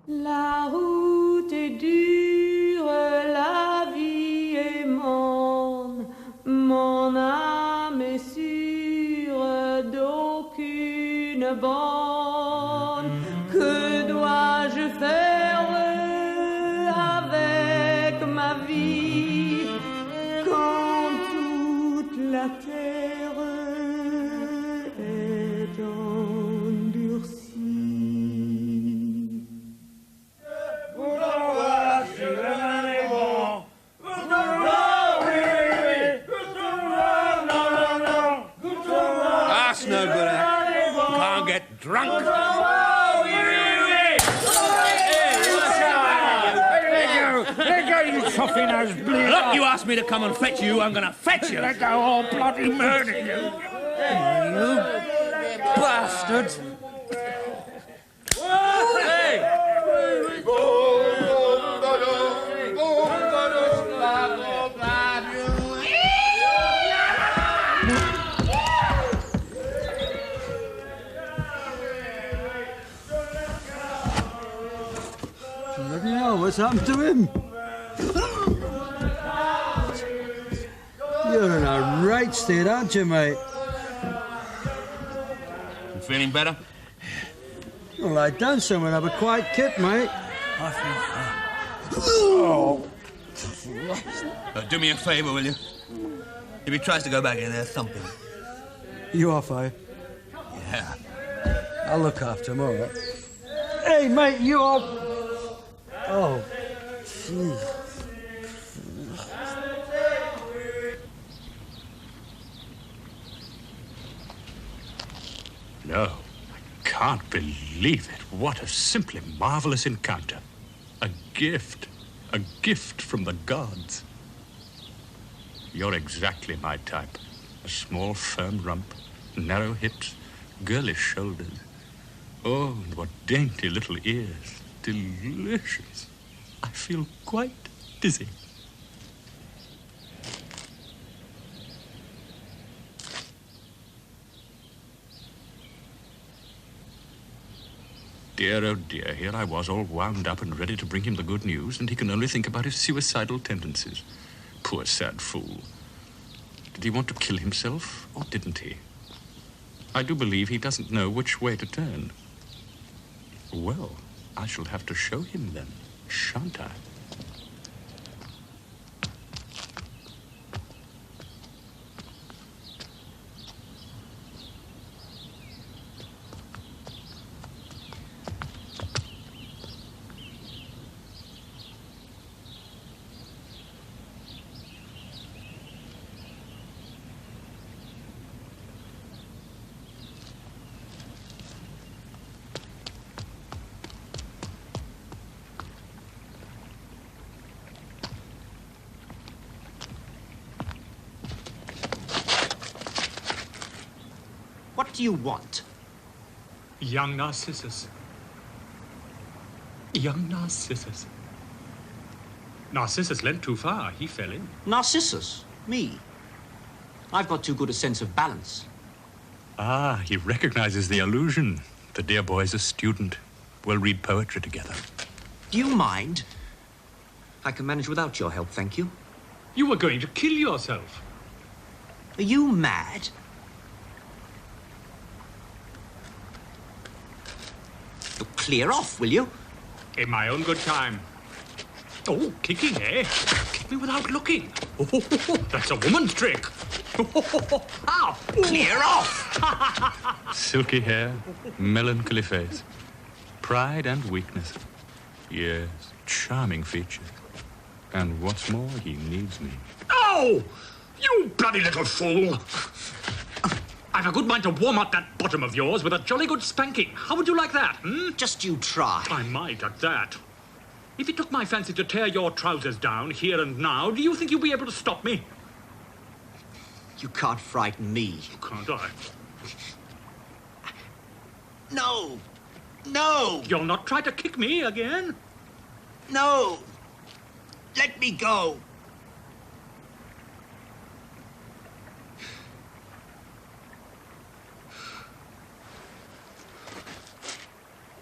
La route est dure, la vie est morne, mon âme est sûre d'aucune borne. Que dois-je faire avec ma vie quand toute la terre est endurcie? That's no good. Can't get drunk. Let go, you toffee-nosed bleeder. Look, you asked me to come and fetch you, I'm going to fetch you. Let go, I'll bloody murder you. You bastard. Bloody hell, what's happened to him? You're in a right state, aren't you, mate? You feeling better? Well, lie down somewhere and have a quiet kip, mate. Do me a favour, will you? If he tries to go back in there, thump him. You off, are you? Yeah. I'll look after him, all right? Hey, mate, you off? Oh, jeez. No, I can't believe it. What a simply marvelous encounter. A gift. A gift from the gods. You're exactly my type. A small, firm rump, narrow hips, girlish shoulders. Oh, and what dainty little ears. Delicious. I feel quite dizzy. Dear, oh dear, here I was all wound up and ready to bring him the good news, and he can only think about his suicidal tendencies. Poor sad fool. Did he want to kill himself, or didn't he? I do believe he doesn't know which way to turn. Well, I shall have to show him then, shan't I? What do you want? Young Narcissus. Young Narcissus. Narcissus leant too far. He fell in. Narcissus? Me? I've got too good a sense of balance. Ah, he recognizes the allusion. The dear boy's a student. We'll read poetry together. Do you mind? I can manage without your help, thank you. You were going to kill yourself. Are you mad? Oh, clear off, will you? In my own good time. Oh, kicking, eh? Kick me without looking. Oh, that's a woman's trick. Ow! Clear off! Silky hair, melancholy face, pride and weakness. Yes, charming features. And what's more, he needs me. Oh! You bloody little fool! I've a good mind to warm up that bottom of yours with a jolly good spanking. How would you like that, hmm? Just you try. I might at that. If it took my fancy to tear your trousers down here and now, do you think you'll be able to stop me? You can't frighten me. Can't I? No! No! You'll not try to kick me again? No! Let me go!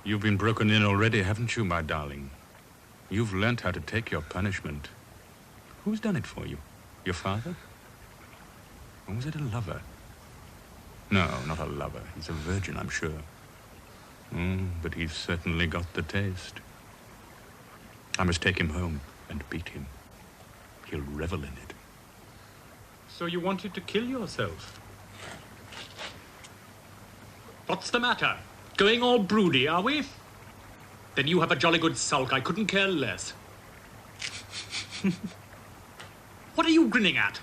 You've been broken in already, haven't you, my darling? You've learnt how to take your punishment. Who's done it for you? Your father? Or was it a lover? No, not a lover. He's a virgin, I'm sure. But he's certainly got the taste. I must take him home and beat him. He'll revel in it. So you wanted to kill yourself? What's the matter? Going all broody, are we? Then you have a jolly good sulk. I couldn't care less. What are you grinning at?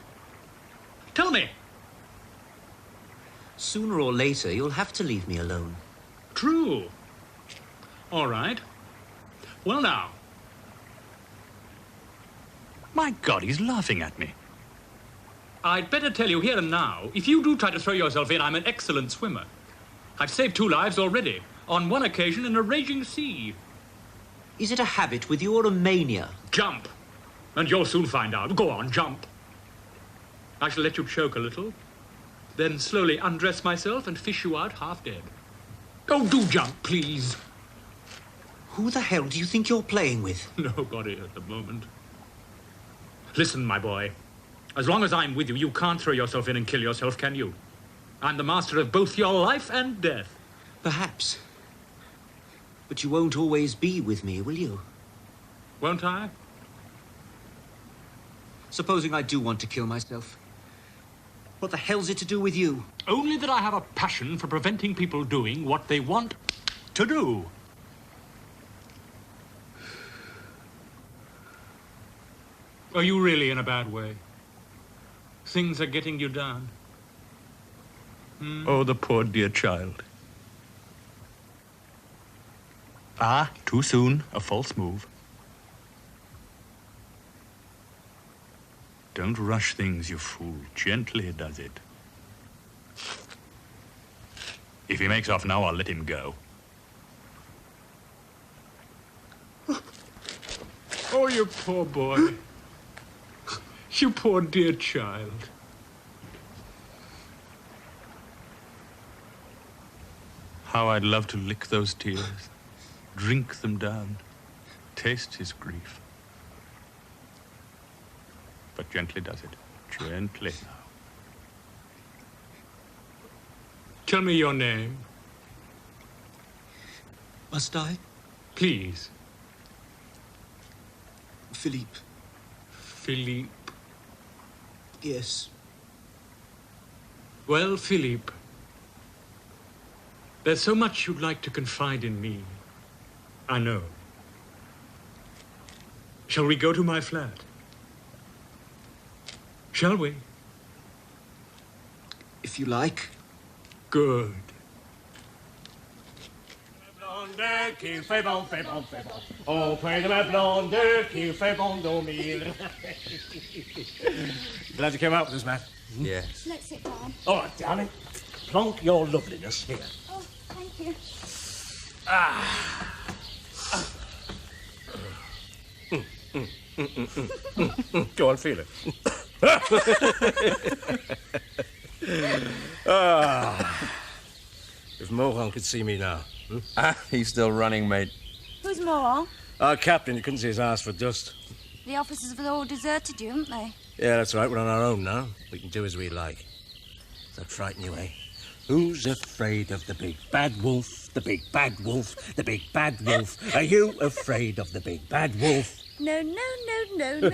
Tell me. Sooner or later, you'll have to leave me alone. True. All right. Well, now. My God, he's laughing at me. I'd better tell you here and now, if you do try to throw yourself in, I'm an excellent swimmer. I've saved 2 lives already, on one occasion in a raging sea. Is it a habit with you or a mania? Jump, and you'll soon find out. Go on, jump. I shall let you choke a little, then slowly undress myself and fish you out half dead. Oh, do jump, please. Who the hell do you think you're playing with? Nobody at the moment. Listen, my boy. As long as I'm with you, you can't throw yourself in and kill yourself, can you? I'm the master of both your life and death. Perhaps. But you won't always be with me, will you? Won't I? Supposing I do want to kill myself. What the hell's it to do with you? Only that I have a passion for preventing people doing what they want to do. Are you really in a bad way? Things are getting you down. Oh, the poor dear child. Ah, too soon. A false move. Don't rush things, you fool. Gently does it. If he makes off now, I'll let him go. Oh, you poor boy. You poor dear child. How I'd love to lick those tears, drink them down, taste his grief. But gently does it. Gently now. Tell me your name. Must I? Please. Philippe. Philippe. Yes. Well, Philippe, there's so much you'd like to confide in me. I know. Shall we go to my flat? Shall we? If you like. Good. Blonde qui fait bon, fait bon, fait bon. Auprès de ma blonde qui fait bon dormir. Glad you came out with us, Matt. Yes. Let's sit down. All right, darling. Plonk your loveliness here. Oh, thank you. Go on, feel it. If Mohan could see me now. He's still running, mate. Who's Moran? Our captain, you couldn't see his ass for dust. The officers have all deserted you, haven't they? Yeah, that's right. We're on our own now. We can do as we like. Does that frighten you, eh? Who's afraid of the big bad wolf? The big bad wolf? The big bad wolf? Are you afraid of the big bad wolf? No, no, no, no, no.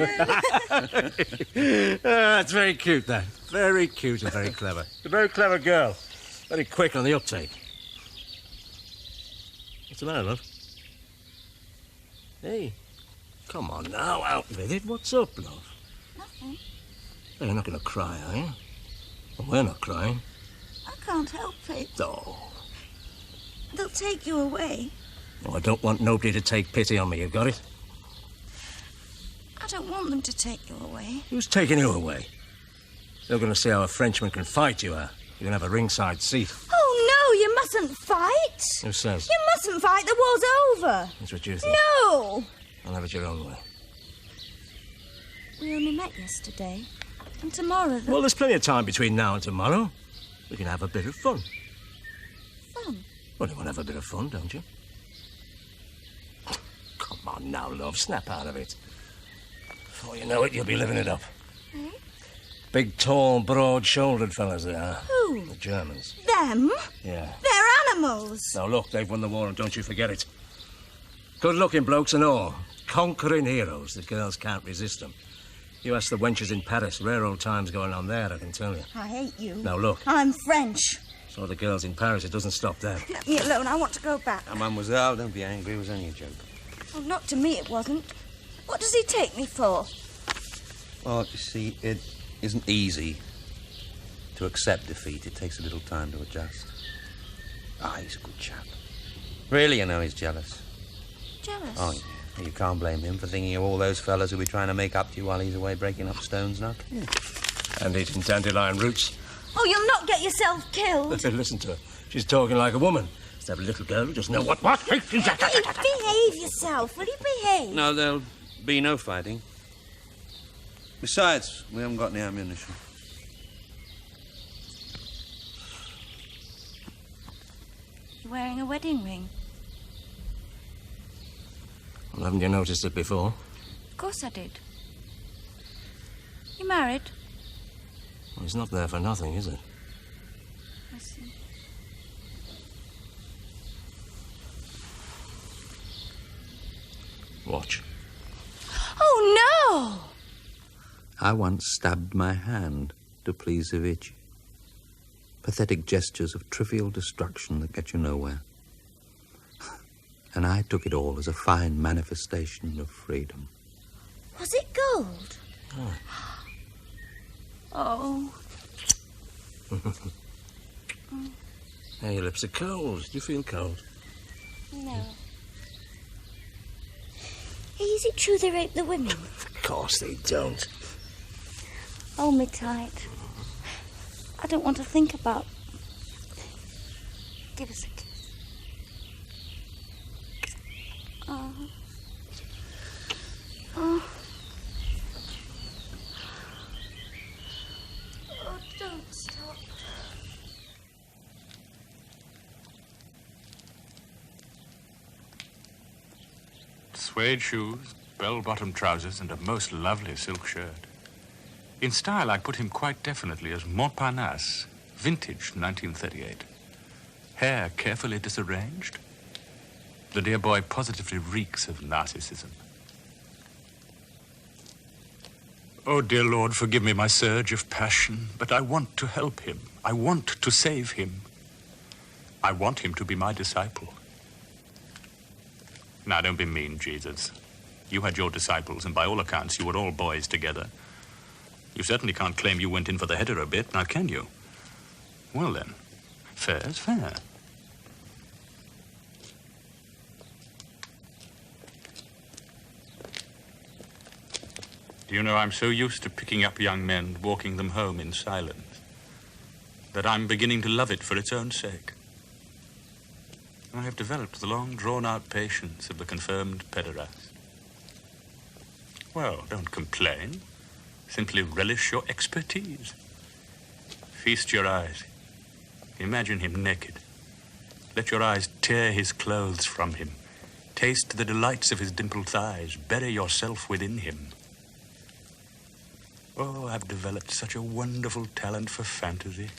That's very cute, that. Very cute and very clever. A very clever girl. Very quick on the uptake. What's the matter, love? Hey, come on now, out with it. What's up, love? Nothing. Hey, you're not going to cry, are you? Well, we're not crying. I can't help it. Oh. They'll take you away. Oh, I don't want nobody to take pity on me, you got it? I don't want them to take you away. Who's taking you away? They're going to see how a Frenchman can fight you, You're going to have a ringside seat. Oh, no, you mustn't fight. Who says? You mustn't fight. The war's over. That's what you think. No. I'll have it your own way. We only met yesterday. And tomorrow... Well, there's plenty of time between now and tomorrow. We can have a bit of fun. Fun? Well, you want to have a bit of fun, don't you? now, love, snap out of it. Before you know it, you'll be living it up. Hmm? Big, tall, broad-shouldered fellas they are. Who? The Germans. Them? Yeah. They're animals. Now, look, they've won the war, and don't you forget it. Good-looking blokes and all. Conquering heroes. The girls can't resist them. You ask the wenches in Paris, rare old times going on there, I can tell you. I hate you. Now, look. I'm French. So the girls in Paris, it doesn't stop there. Let me alone. I want to go back. Now, mademoiselle, don't be angry. It was only a joke. Oh, not to me, it wasn't. What does he take me for? Well, you see, it isn't easy to accept defeat. It takes a little time to adjust. He's a good chap. Really, you know, he's jealous. Jealous? Oh, yeah. You can't blame him for thinking of all those fellas who'll be trying to make up to you while he's away breaking up stones, not? Yeah. And eating dandelion roots. Oh, you'll not get yourself killed. Listen to her. She's talking like a woman. Just have a little girl who doesn't know what... Behave yourself. Will you behave? No, there'll be no fighting. Besides, we haven't got any ammunition. You're wearing a wedding ring. Well, haven't you noticed it before? Of course I did. You married? Well, it's not there for nothing, is it? I see. Watch. Oh, no! I once stabbed my hand to please Savitch. Pathetic gestures of trivial destruction that get you nowhere. And I took it all as a fine manifestation of freedom. Was it gold? Oh. Hey, your lips are cold. Do you feel cold? No. Is it true they rape the women? Of course they don't. Hold me tight. I don't want to think about... Give us a kiss. Oh. Oh. Oh, don't stop. Suede shoes, bell-bottom trousers, and a most lovely silk shirt. In style, I put him quite definitely as Montparnasse, vintage 1938. Hair carefully disarranged. The dear boy positively reeks of narcissism. Oh, dear Lord, forgive me my surge of passion, but I want to help him. I want to save him. I want him to be my disciple. Now, don't be mean, Jesus. You had your disciples, and by all accounts, you were all boys together. You certainly can't claim you went in for the hetero bit, now can you? Well, then, fair's fair. Do you know, I'm so used to picking up young men and walking them home in silence that I'm beginning to love it for its own sake. I have developed the long, drawn-out patience of the confirmed pederast. Well, don't complain. Simply relish your expertise. Feast your eyes. Imagine him naked. Let your eyes tear his clothes from him. Taste the delights of his dimpled thighs. Bury yourself within him. Oh, I've developed such a wonderful talent for fantasy.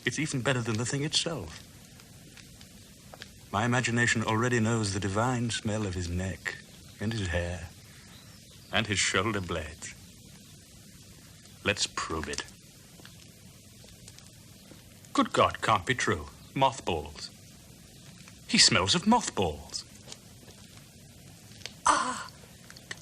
It's even better than the thing itself. My imagination already knows the divine smell of his neck and his hair and his shoulder blades. Let's prove it. Good God, can't be true. Mothballs. He smells of mothballs. Ah,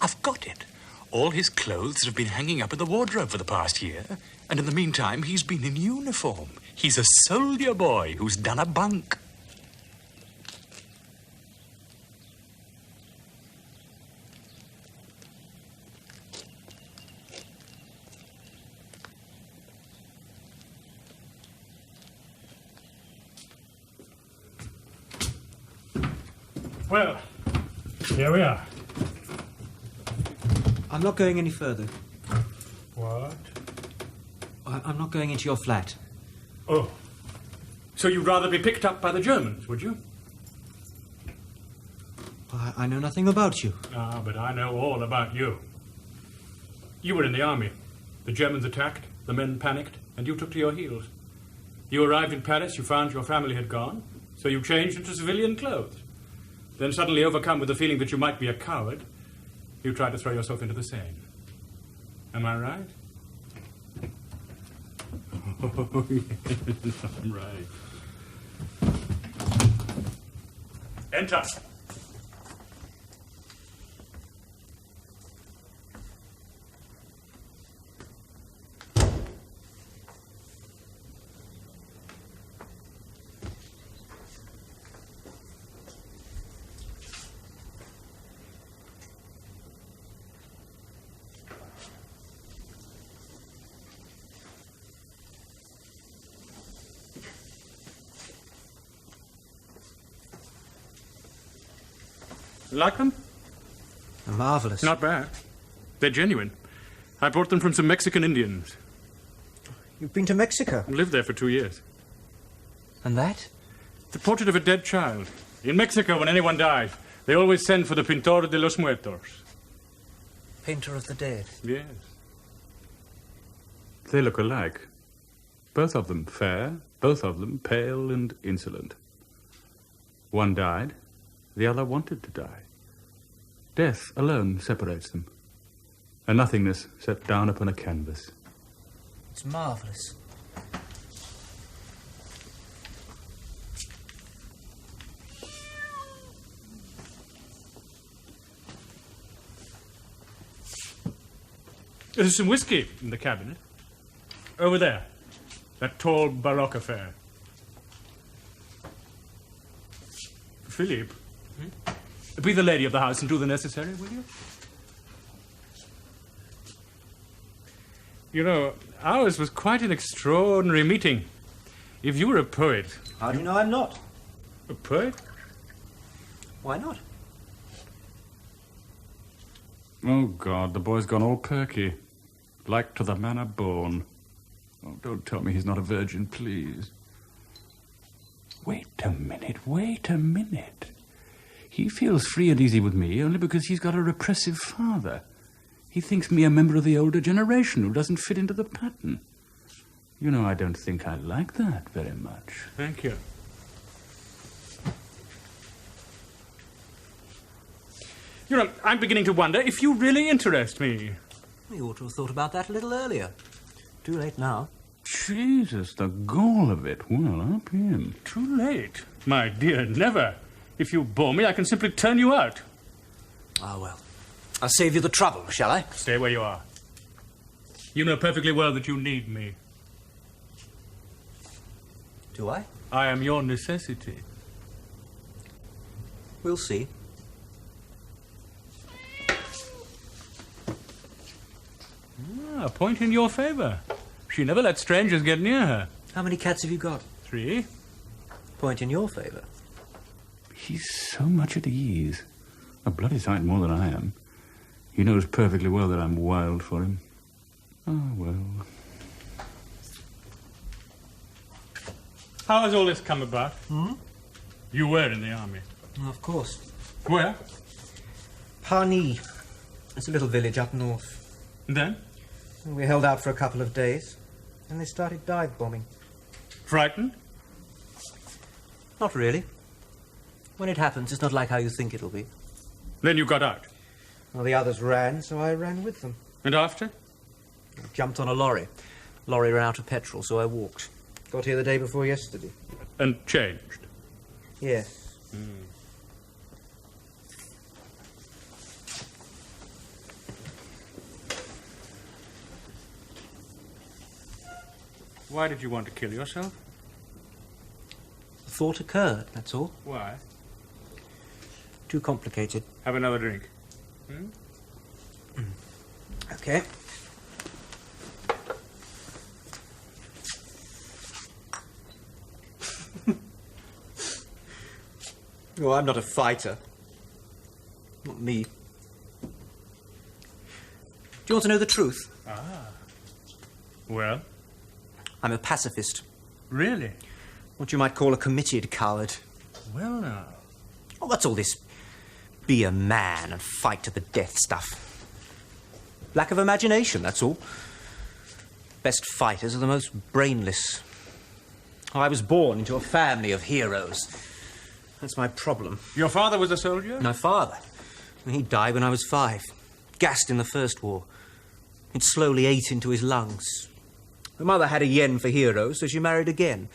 I've got it. All his clothes have been hanging up in the wardrobe for the past year, and in the meantime, he's been in uniform. He's a soldier boy who's done a bunk. Well, here we are. I'm not going any further. What? I'm not going into your flat. Oh. So you'd rather be picked up by the Germans, would you? Well, I know nothing about you. Ah, but I know all about you. You were in the army. The Germans attacked, the men panicked, and you took to your heels. You arrived in Paris, you found your family had gone, so you changed into civilian clothes. Then suddenly overcome with the feeling that you might be a coward, you tried to throw yourself into the Seine. Am I right? Oh, yes, I'm right. Enter. Like them? Marvellous. Not bad. They're genuine. I brought them from some Mexican Indians. You've been to Mexico? Lived there for 2 years. And that? The portrait of a dead child. In Mexico, when anyone dies, they always send for the Pintor de los Muertos. Painter of the dead? Yes. They look alike. Both of them fair, both of them pale and insolent. One died, the other wanted to die. Death alone separates them. A nothingness set down upon a canvas. It's marvellous. There's some whiskey in the cabinet. Over there. That tall Baroque affair. Philippe, be the lady of the house and do the necessary, will you? You know, ours was quite an extraordinary meeting. If you were a poet... How do you know I'm not? A poet? Why not? Oh, God, the boy's gone all perky. Like to the manner born. Oh, don't tell me he's not a virgin, please. Wait a minute. He feels free and easy with me only because he's got a repressive father. He thinks me a member of the older generation who doesn't fit into the pattern. You know, I don't think I like that very much. Thank you. You know, I'm beginning to wonder if you really interest me. You ought to have thought about that a little earlier. Too late now. Jesus, the gall of it. Well, up him. Too late? My dear, never. If you bore me, I can simply turn you out. Ah, well. I'll save you the trouble, shall I? Stay where you are. You know perfectly well that you need me. Do I? I am your necessity. We'll see. A point in your favour. She never lets strangers get near her. How many cats have you got? 3. Point in your favour. He's so much at ease. A bloody sight more than I am. He knows perfectly well that I'm wild for him. Ah, well. How has all this come about? You were in the army. Of course. Where? Panis. It's a little village up north. And then? We held out for a couple of days, and they started dive bombing. Frightened? Not really. When it happens, it's not like how you think it'll be. Then you got out? Well, the others ran, so I ran with them. And after? I jumped on a lorry. Lorry ran out of petrol, so I walked. Got here the day before yesterday. And changed? Yes. Why did you want to kill yourself? The thought occurred, that's all. Why? Too complicated. Have another drink. Okay. Oh, I'm not a fighter. Not me. Do you want to know the truth? Ah. Well? I'm a pacifist. Really? What you might call a committed coward. Well, now. Oh, what's all this be a man and fight to the death stuff. Lack of imagination, that's all. Best fighters are the most brainless. I was born into a family of heroes. That's my problem. Your father was a soldier? My father? He died when I was 5. Gassed in the First War. It slowly ate into his lungs. My mother had a yen for heroes, so she married again.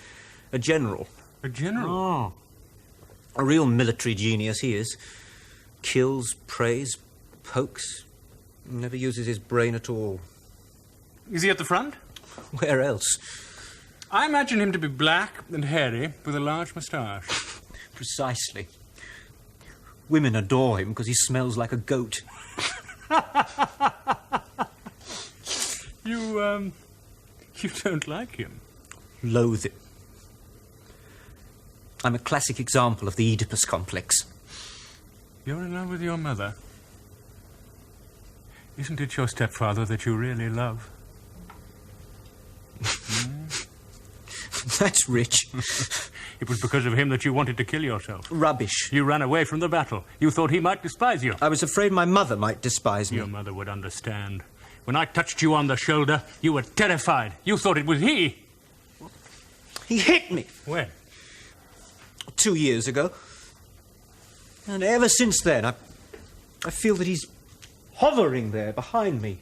A general. A general? Oh. A real military genius he is. Kills, prays, pokes. Never uses his brain at all. Is he at the front? Where else? I imagine him to be black and hairy with a large moustache. Precisely. Women adore him because he smells like a goat. You don't like him? Loathe him. I'm a classic example of the Oedipus complex. You're in love with your mother. Isn't it your stepfather that you really love? That's rich. It was because of him that you wanted to kill yourself. Rubbish. You ran away from the battle. You thought he might despise you. I was afraid my mother might despise me. Your mother would understand. When I touched you on the shoulder, you were terrified. You thought it was he. He hit me. When? 2 years ago. And ever since then, I feel that he's hovering there behind me.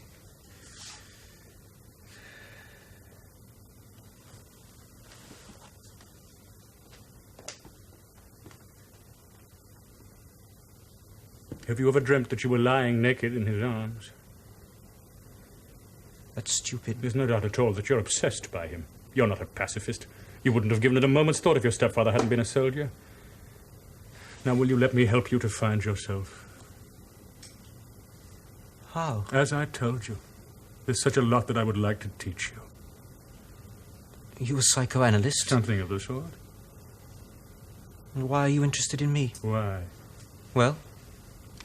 Have you ever dreamt that you were lying naked in his arms? That's stupid. There's no doubt at all that you're obsessed by him. You're not a pacifist. You wouldn't have given it a moment's thought if your stepfather hadn't been a soldier. Now, will you let me help you to find yourself? How? As I told you, there's such a lot that I would like to teach you. Are you a psychoanalyst? Something of the sort. And why are you interested in me? Why? Well?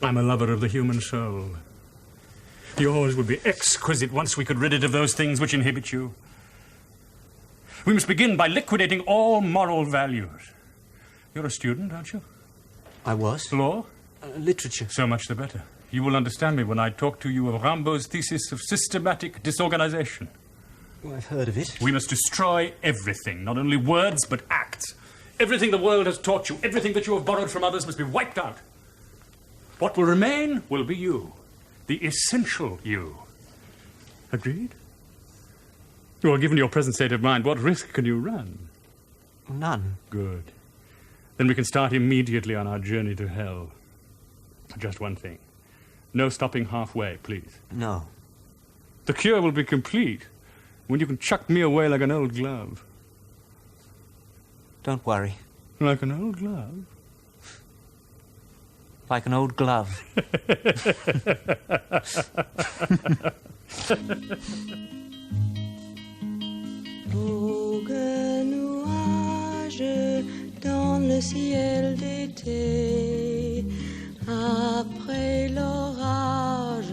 I'm a lover of the human soul. Yours would be exquisite once we could rid it of those things which inhibit you. We must begin by liquidating all moral values. You're a student, aren't you? I was. Law? Literature. So much the better. You will understand me when I talk to you of Rimbaud's thesis of systematic disorganization. Well, I've heard of it. We must destroy everything, not only words, but acts. Everything the world has taught you, everything that you have borrowed from others must be wiped out. What will remain will be you, the essential you. Agreed? Well, given your present state of mind, what risk can you run? None. Good. Then we can start immediately on our journey to hell. Just one thing. No stopping halfway, please. No. The cure will be complete when you can chuck me away like an old glove. Don't worry. Like an old glove? Like an old glove. Vogue nuage dans le ciel d'été. Après l'orage,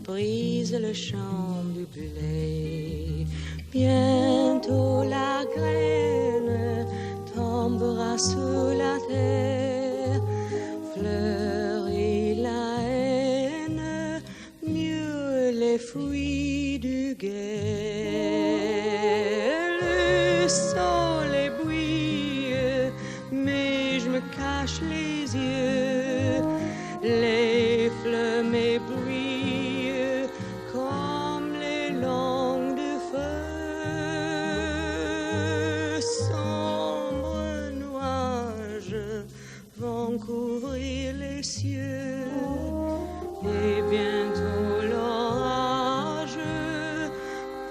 brise le champ du blé. Bientôt la graine tombera sous la terre. Fleurit la haine, mieux les fruits du guet. Le soleil brille, mais je me cache les yeux. Les flammes brillent comme les langues de feu. Sombres nuages vont couvrir les cieux. Et bientôt l'orage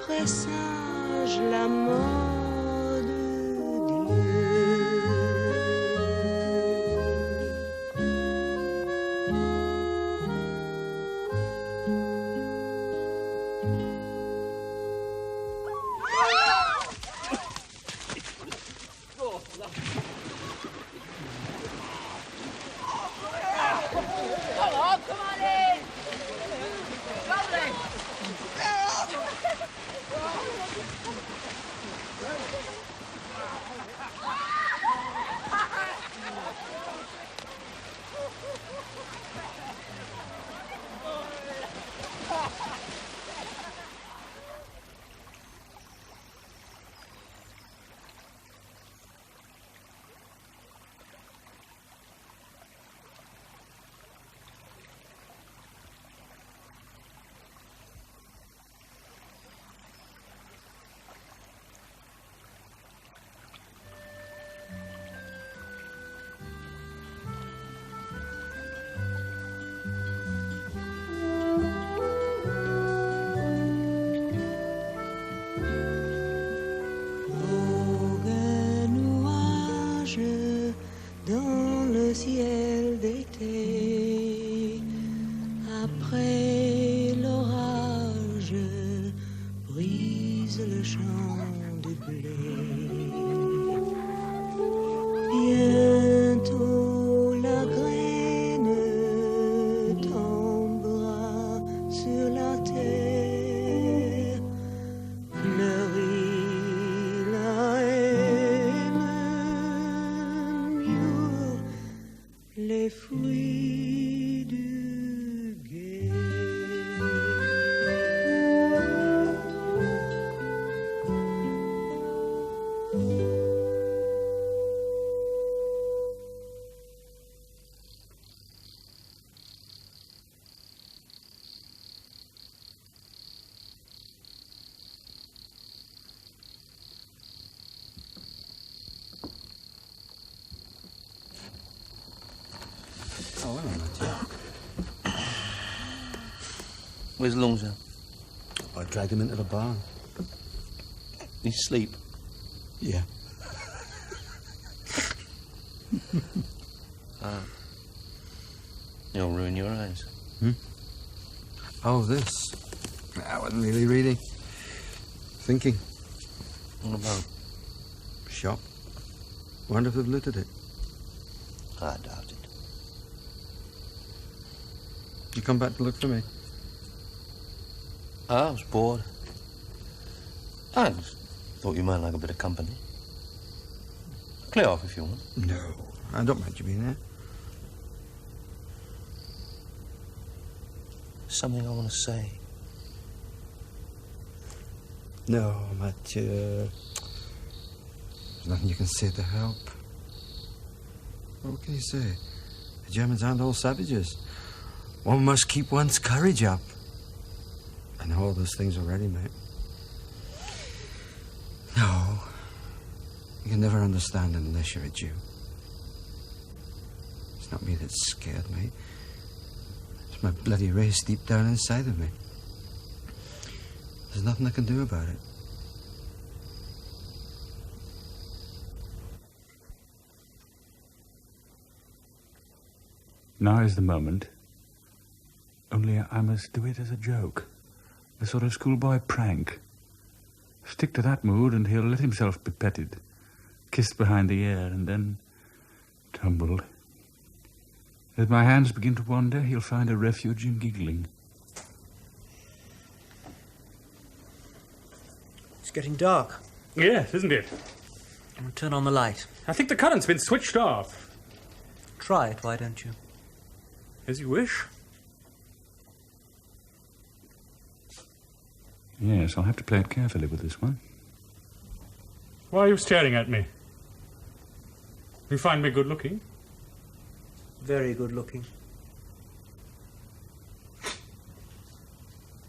présage la mort de champs de blé. Bientôt la graine tombera sur la terre, fleurit la haine, mûrs les fruits du guet. Oh, hello, Matthew. Where's Longsdale? I dragged him into the barn. He's asleep. Yeah. You'll ruin your eyes. Oh, this. I wasn't really reading. Thinking. What about? Shop. Wonder if they've looted it. I doubt it. You come back to look for me? I was bored. I just thought you might like a bit of company. Clear off if you want. No, I don't mind you being there. Something I want to say. No, Mathieu. There's nothing you can say to help. What can you say? The Germans aren't all savages. One must keep one's courage up. I know all those things already, mate. No. You can never understand it unless you're a Jew. It's not me that's scared, mate. It's my bloody race deep down inside of me. There's nothing I can do about it. Now is the moment. Only I must do it as a joke. A sort of schoolboy prank. Stick to that mood and he'll let himself be petted, kissed behind the ear, and then tumbled. As my hands begin to wander, he'll find a refuge in giggling. It's getting dark. Yes, isn't it? I'll turn on the light. I think the current's been switched off. Try it, why don't you? As you wish. Yes, I'll have to play it carefully with this one. Why are you staring at me? You find me good looking? Very good looking.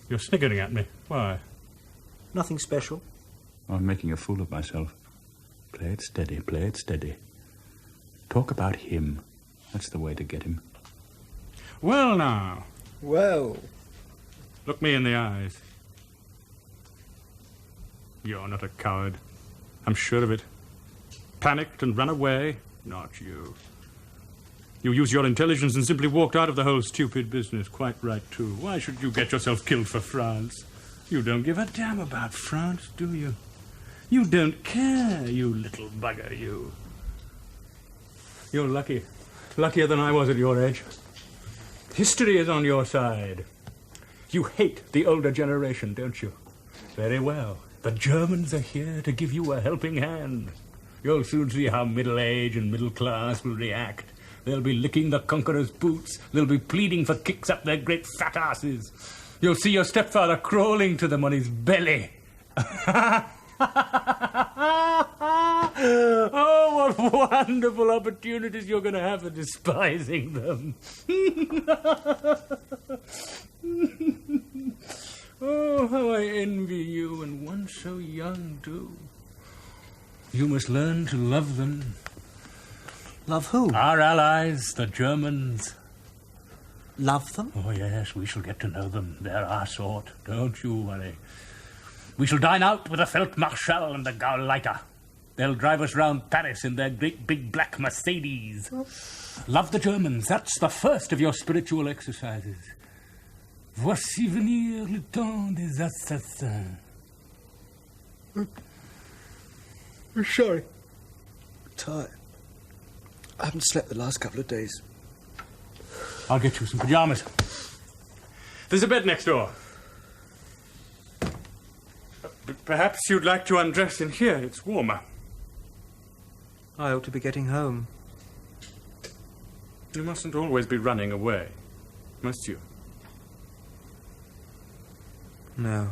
You're sniggering at me. Why? Nothing special. I'm making a fool of myself. Play it steady, play it steady. Talk about him. That's the way to get him. Well, now. Well. Look me in the eyes. You're not a coward. I'm sure of it. Panicked and run away? Not you. You used your intelligence and simply walked out of the whole stupid business. Quite right, too. Why should you get yourself killed for France? You don't give a damn about France, do you? You don't care, you little bugger, you. You're lucky. Luckier than I was at your age. History is on your side. You hate the older generation, don't you? Very well. The Germans are here to give you a helping hand. You'll soon see how middle age and middle class will react. They'll be licking the conqueror's boots. They'll be pleading for kicks up their great fat asses. You'll see your stepfather crawling to them on his belly. Oh, what wonderful opportunities you're going to have for despising them. Oh, how I envy you, and one so young, too. You must learn to love them. Love who? Our allies, the Germans. Love them? Oh, yes, we shall get to know them. They're our sort. Don't you worry. We shall dine out with the Feldmarschall and the Gauleiter. They'll drive us round Paris in their great big black Mercedes. Love the Germans. That's the first of your spiritual exercises. Voici venir le temps des assassins. I'm sorry. Tired. I haven't slept the last couple of days. I'll get you some pajamas. There's a bed next door. Perhaps you'd like to undress in here. It's warmer. I ought to be getting home. You mustn't always be running away, must you? No.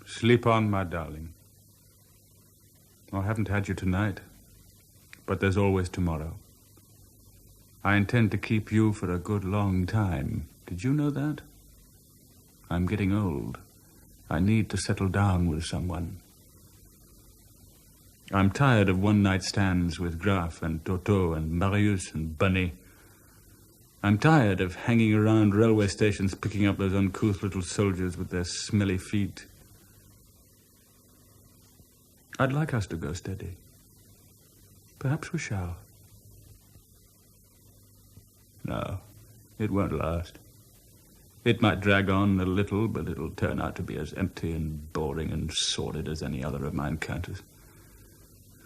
Sleep on, my darling. I haven't had you tonight, but there's always tomorrow. I intend to keep you for a good long time. Did you know that? I'm getting old. I need to settle down with someone. I'm tired of one-night stands with Graf and Toto and Marius and Bunny. I'm tired of hanging around railway stations picking up those uncouth little soldiers with their smelly feet. I'd like us to go steady. Perhaps we shall. No, it won't last. It might drag on a little, but it'll turn out to be as empty and boring and sordid as any other of my encounters.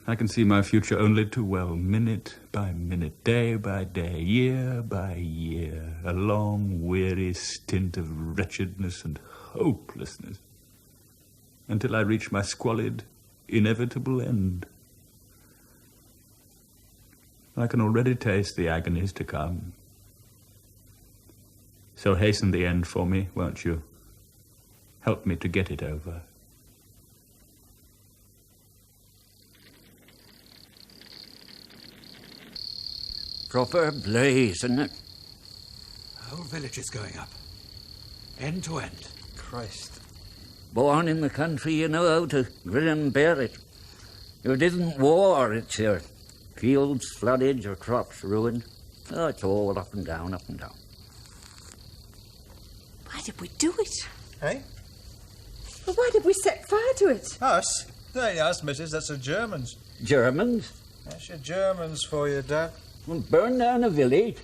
I can see my future only too well, minute by minute, day by day, year by year, a long, weary stint of wretchedness and hopelessness, until I reach my squalid, inevitable end. I can already taste the agonies to come. So hasten the end for me, won't you? Help me to get it over. Proper blaze, isn't it? The whole village is going up. End to end. Christ. Born in the country, you know how to grin and bear it. It isn't war, it's your fields flooded, your crops ruined. Oh, it's all up and down, up and down. Why did we do it? Eh? Well, why did we set fire to it? Us? That ain't us, missus. That's the Germans. Germans? That's your Germans for you, Dad. Well, burn down a village?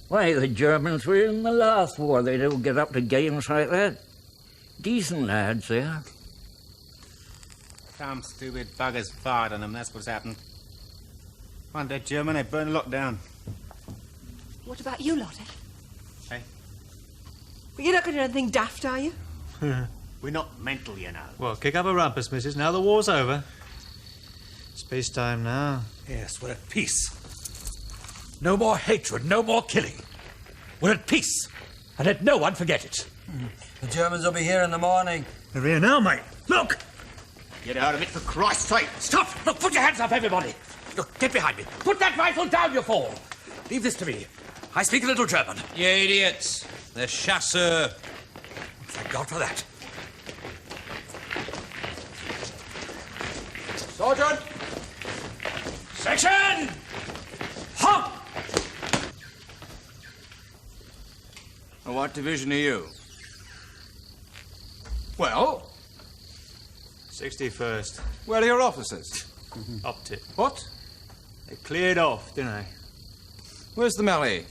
Why, the Germans were in the last war. They don't get up to games like that. Decent lads, they are. Some stupid buggers fired on them, that's what's happened. One dead German, they burned the lot down. What about you lot, eh? Hey? Well, you're not going to do anything daft, are you? We're not mental, you know. Well, kick up a rumpus, missus. Now the war's over. It's peacetime now. Yes, we're at peace. No more hatred, no more killing. We're at peace. And let no one forget it. The Germans will be here in the morning. They're here now, mate. Look! Get out of it, for Christ's sake! Stop! Look, put your hands up, everybody! Look, get behind me. Put that rifle down, you fool! Leave this to me. I speak a little German. You idiots. They're chasseurs. Thank God for that. Sergeant! Section! Halt! What division are you? Well? 61st. Where are your officers? Upped it. What? They cleared off, didn't they? Where's the melee?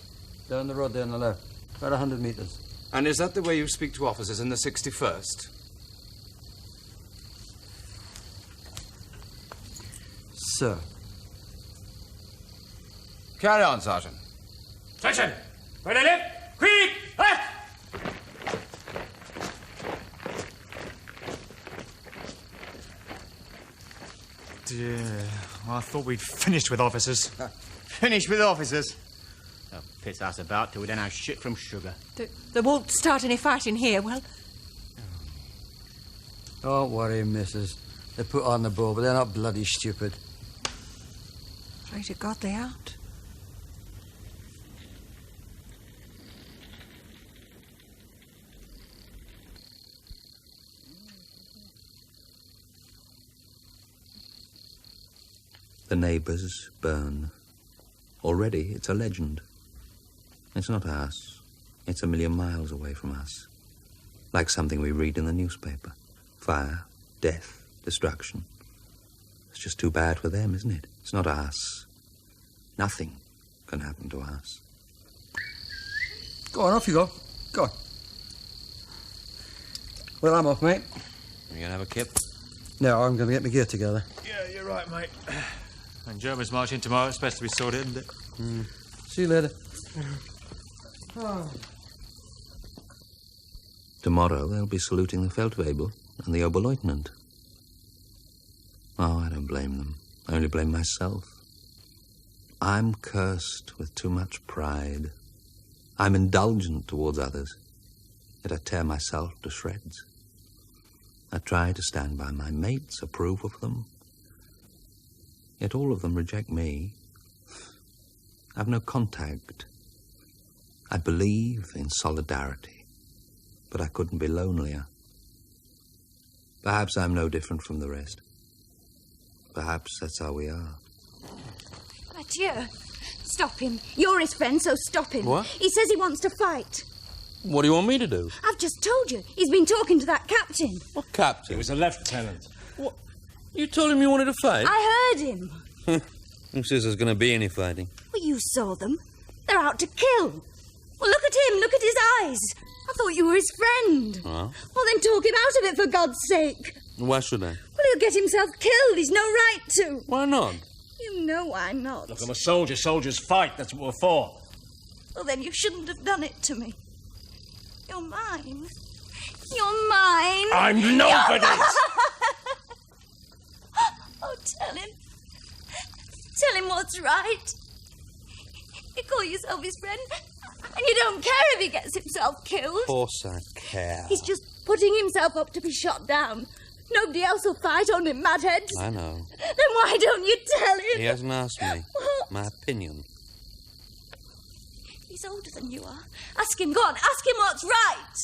Down the road there on the left. About 100 metres. And is that the way you speak to officers in the 61st? Sir. Carry on, Sergeant. Section! Where they live? Quick! Left! Dear, I thought we'd finished with officers. Finished with officers? They'll piss us about till we don't know shit from sugar. They won't start any fighting here, well? Don't worry, missus. They put on the bow, but they're not bloody stupid. Pray to God they aren't. The neighbours burn. Already it's a legend. It's not us. It's a million miles away from us. Like something we read in the newspaper. Fire, death, destruction. It's just too bad for them, isn't it? It's not us. Nothing can happen to us. Go on, off you go. Go on. Well, I'm off, mate. You gonna have a kip? No, I'm going to get my gear together. Yeah, you're right, mate. And Germans marching tomorrow. It's best to be sorted, isn't it? See you later. Tomorrow they'll be saluting the Feldwebel and the Oberleutnant. Oh, I don't blame them. I only blame myself. I'm cursed with too much pride. I'm indulgent towards others, yet I tear myself to shreds. I try to stand by my mates, approve of them, yet all of them reject me. I've no contact. I believe in solidarity, but I couldn't be lonelier. Perhaps I'm no different from the rest. Perhaps that's how we are. Mathieu, stop him. You're his friend, so stop him. What? He says he wants to fight. What do you want me to do? I've just told you. He's been talking to that captain. What captain? He was a lieutenant. What? You told him you wanted to fight? I heard him. Who says there's going to be any fighting? Well, you saw them. They're out to kill. Well, look at him. Look at his eyes. I thought you were his friend. Oh? Well, then talk him out of it, for God's sake. Why should I? Well, he'll get himself killed. He's no right to. Why not? You know why not. Look, I'm a soldier. Soldiers fight. That's what we're for. Well, then you shouldn't have done it to me. You're mine. You're mine. I'm nobody's. Oh, tell him. Tell him what's right. You call yourself his friend, and you don't care if he gets himself killed. Of course I care. He's just putting himself up to be shot down. Nobody else will fight, only madheads. I know. Then why don't you tell him? He hasn't asked me. My opinion. He's older than you are. Ask him, go on, ask him what's right.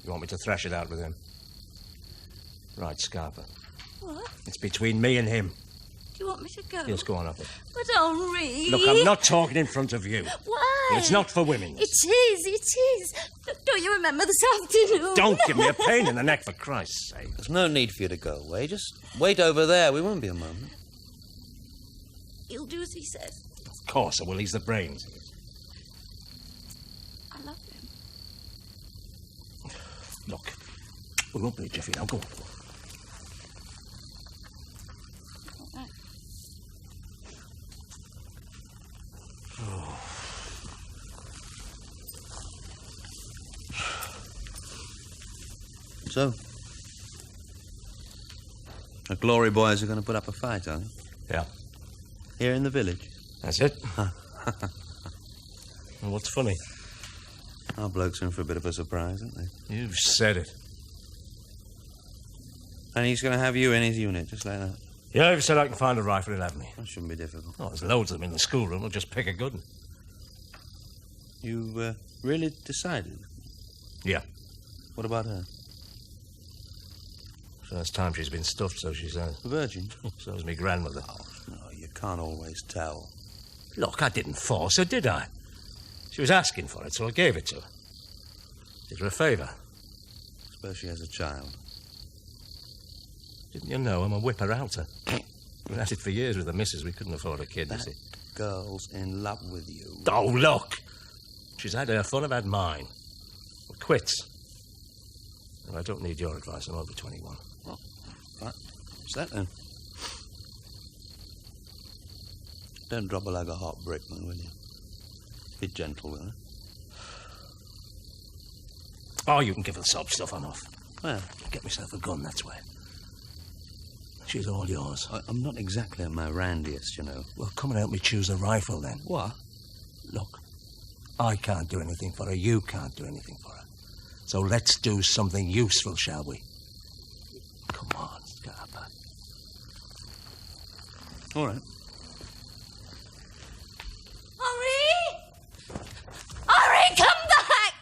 You want me to thrash it out with him? Right, Scarpa. What? It's between me and him. Do you want me to go? Yes, go on up it. But Henri... Look, I'm not talking in front of you. Why? It's not for women. It is. Don't you remember this afternoon? Don't give me a pain in the neck, for Christ's sake. There's no need for you to go away. Just wait over there. We won't be a moment. He'll do as he says. Of course, I will. He's the brains. I love him. Look, we won't be a jiffy now. Go on. So, the Glory Boys are going to put up a fight, are they? Yeah. Here in the village? That's it. Well, what's funny? Our blokes are in for a bit of a surprise, aren't they? You've said it. And he's going to have you in his unit, just like that? Yeah, you've said I can find a rifle, he'll have me. That shouldn't be difficult. Oh, there's loads of them in the schoolroom. We'll just pick a good one. You really decided? Yeah. What about her? First time she's been stuffed, so she says. Virgin? So is me grandmother. Oh, no, you can't always tell. Look, I didn't force her, did I? She was asking for it, so I gave it to her. Did her a favour. Suppose she has a child. Didn't you know I'm a whipper-outer? We've had it for years with the missus. We couldn't afford a kid, you see. Girl's in love with you. Oh, look! She's had her fun, I've had mine. We're quits. And I don't need your advice. I'm over 21. Well, right. What's that then? Don't drop her like a hot brick, man, will you? Be gentle with her. Oh, you can give her the sob stuff, I'm off. Well, get myself a gun, that's where. She's all yours. I'm not exactly at my randiest, you know. Well, come and help me choose a rifle, then. What? Look, I can't do anything for her. You can't do anything for her. So let's do something useful, shall we? Come on, Scarpa. All right. Henri, come back!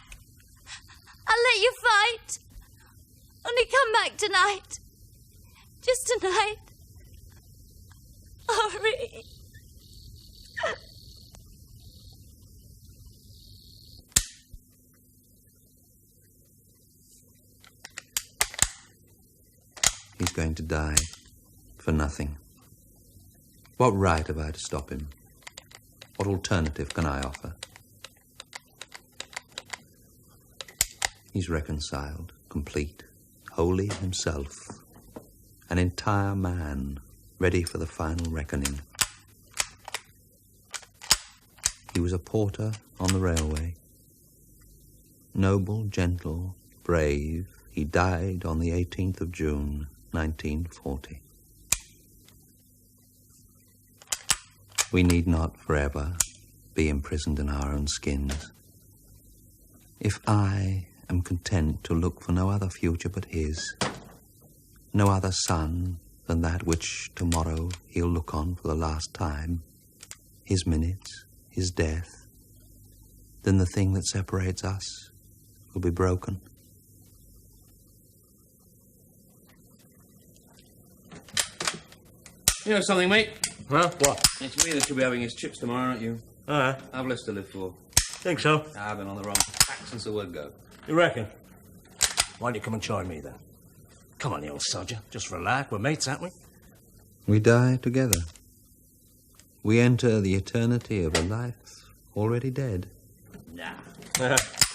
I'll let you fight. Only come back tonight. Just tonight. Henri. going to die for nothing. What right have I to stop him? What alternative can I offer? He's reconciled, complete, wholly himself, an entire man, ready for the final reckoning. He was a porter on the railway. Noble, gentle, brave, he died on the 18th of June, 1940. We need not forever be imprisoned in our own skins. If I am content to look for no other future but his, no other sun than that which tomorrow he'll look on for the last time, his minutes, his death, then the thing that separates us will be broken. You know something, mate? Huh? What? It's me that should be having his chips tomorrow, aren't you? I've less to live for. Think so? I've been on the wrong track since the word go. You reckon? Why don't you come and join me, then? Come on, you old soldier. Just relax. We're mates, aren't we? We die together. We enter the eternity of a life already dead. Nah.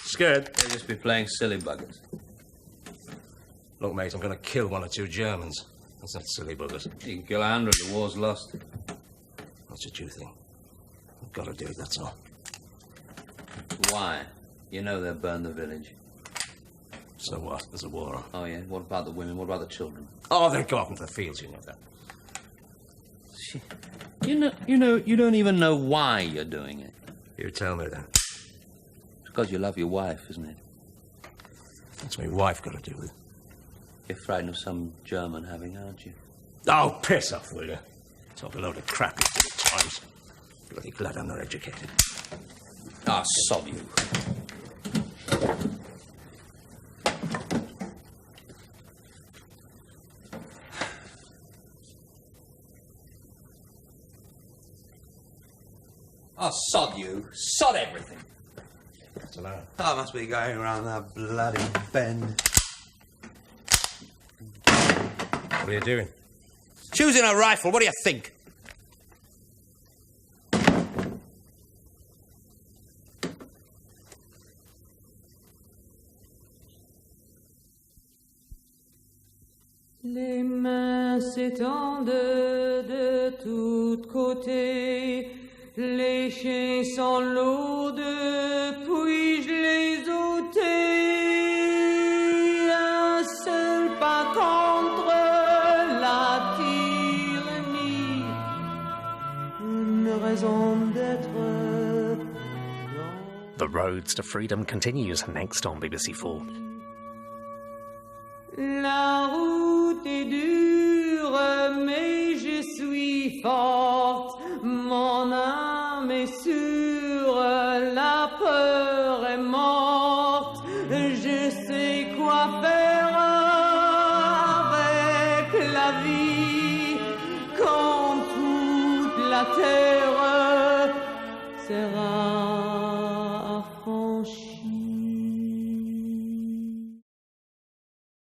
Scared? They'll just be playing silly buggers. Look, mate, I'm going to kill 1 or 2 Germans. That's not silly buggers. You can kill 100, the war's lost. That's what you think. I've got to do it, that's all. Why? You know they'll burn the village. So what? There's a war on. Oh, yeah? What about the women? What about the children? Oh, they'll go off into the fields, you know that. You don't even know why you're doing it. You tell me that. It's because you love your wife, isn't it? What's my wife got to do with it? You're frightened of some German having, aren't you? Oh, piss off, will you? Talk a load of crap you did at times. Bloody glad I'm not educated. Ah, sod you. Oh, sod you. Sod everything. What's the matter? I must be going around that bloody bend. What are you doing? Choosing a rifle. What do you think? Les mains s'étendent de tous côtés, les chiens sont lourds, puis-je les ôter? Un seul pas contre la tyrannie, une raison d'être. The Roads to Freedom continues next on BBC 4. La route est dure, mais je suis forte. Mon âme est sûre, la peur est morte. Je sais quoi faire avec la vie quand toute la terre sera